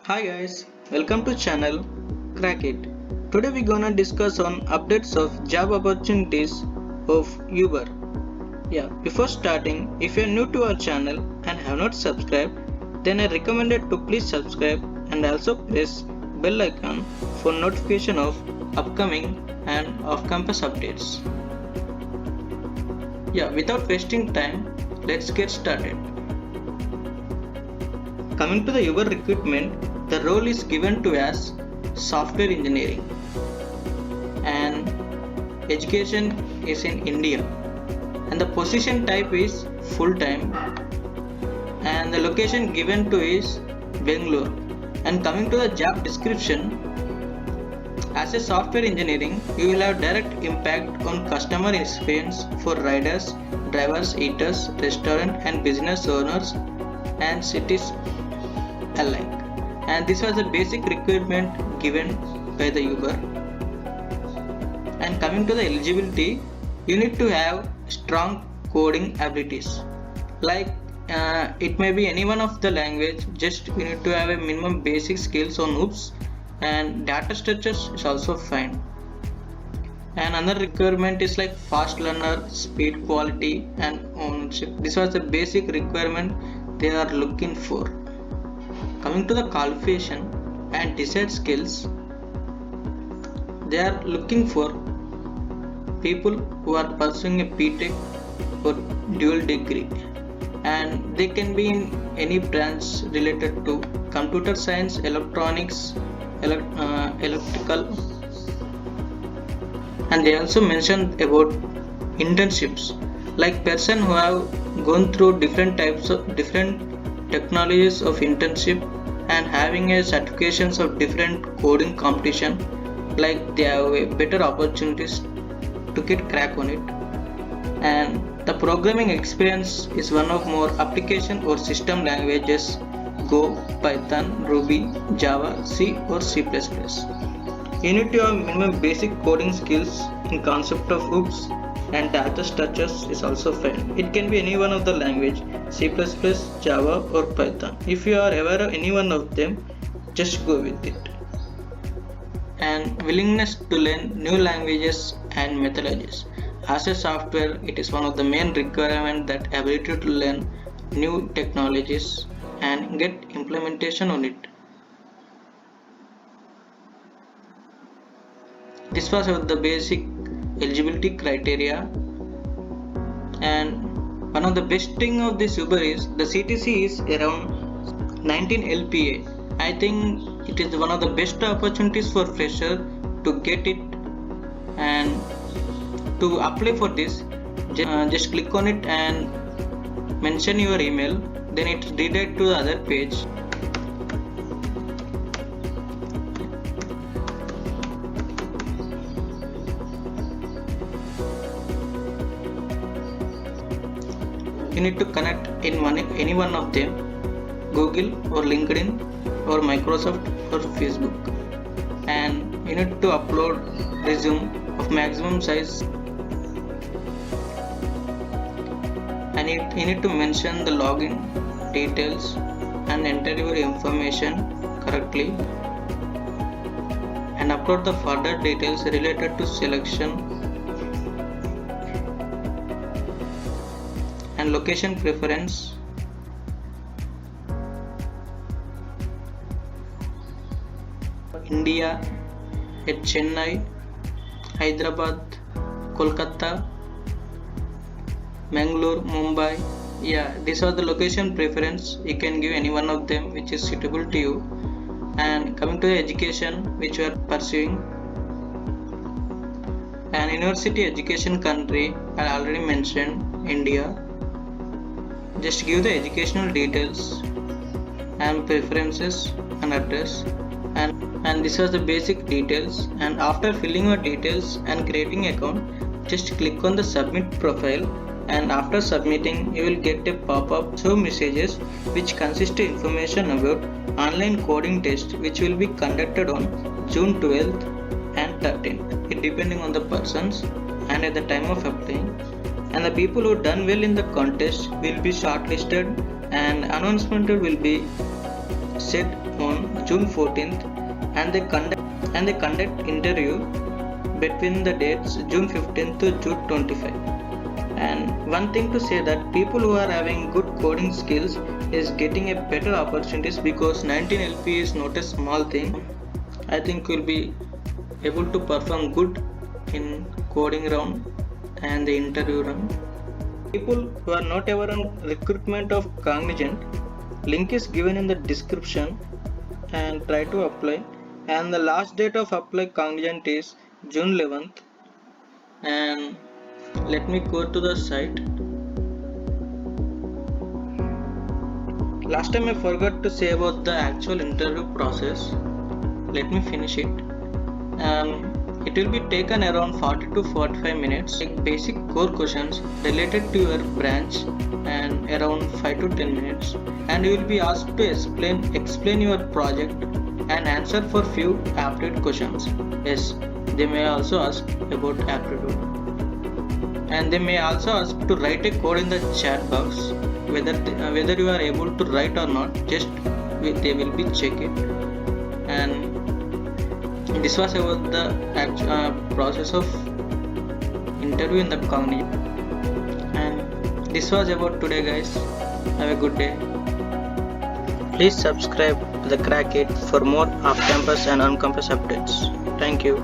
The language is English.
Hi guys, welcome to channel Crack It. Today we're gonna discuss on updates of job opportunities of Uber. Before starting, if you're new to our channel and have not subscribed, then I recommend it to please subscribe and also press bell icon for notification of upcoming and off-campus updates. Without wasting time, let's get started. Coming to the Uber recruitment, the role is given to as software engineering and education is in India and the position type is full-time and the location given to is Bangalore. And coming to the job description, as a software engineering, you will have direct impact on customer experience for riders, drivers, eaters, restaurant and business owners and cities alike. And this was the basic requirement given by the Uber. And coming to the eligibility, you need to have strong coding abilities. Like it may be any one of the language, just you need to have a minimum basic skills on OOPS and data structures is also fine. And another requirement is like fast learner, speed, quality and ownership. This was the basic requirement they are looking for. Coming to the qualification and desired skills, they are looking for people who are pursuing a BTech or dual degree and they can be in any branch related to computer science, electronics, electrical, and they also mentioned about internships like person who have gone through different technologies of internship and having a certifications of different coding competition, like they have a better opportunities to get crack on it. And the programming experience is one of more application or system languages: Go, Python, Ruby, Java, C or C++. You need to have minimum basic coding skills in concept of OOPS and data structures is also fine. It can be any one of the language, C++, Java or Python. If you are aware of any one of them, just go with it. And willingness to learn new languages and methodologies. As a software, it is one of the main requirements, that ability to learn new technologies and get implementation on it. This was the basic eligibility criteria. And one of the best thing of this Uber is the CTC is around 19 LPA. I think it is one of the best opportunities for fresher to get it. And to apply for this, just click on it and mention your email, then it redirect to the other page. You need to connect in any one of them, Google or LinkedIn or Microsoft or Facebook, and you need to upload resume of maximum size, and you need to mention the login details and enter your information correctly and upload the further details related to selection and location preference. India at Chennai, Hyderabad, Kolkata, Mangalore, Mumbai. These are the location preference. You can give any one of them which is suitable to you. And coming to the education which you are pursuing, and university education country I already mentioned India. Just give the educational details and preferences and address, and this was the basic details. And after filling your details and creating account, just click on the submit profile, and after submitting you will get a pop-up show messages which consist of information about online coding test which will be conducted on June 12th and 13th, it depending on the persons and at the time of applying. And the people who done well in the contest will be shortlisted and announcement will be set on June 14th, and they conduct interview between the dates June 15th to June 25th. And one thing to say that people who are having good coding skills is getting a better opportunities, because 19 LP is not a small thing. I think you'll be able to perform good in coding round and the interview round. People who are not ever on recruitment of Cognizant, link is given in the description and try to apply. And the last date of apply Cognizant is June 11th. And let me go to the site. Last time I forgot to say about the actual interview process. Let me finish it. It will be taken around 40 to 45 minutes. Like basic core questions related to your branch, and around 5 to 10 minutes. And you will be asked to explain your project and answer for few aptitude questions. Yes, they may also ask about aptitude. And they may also ask to write a code in the chat box. Whether you are able to write or not, just they will be check it. And this was about the process of interview in the Cognizant. And this was about today, guys. Have a good day. Please subscribe to the Crack It for more off-campus and on-campus updates. Thank you.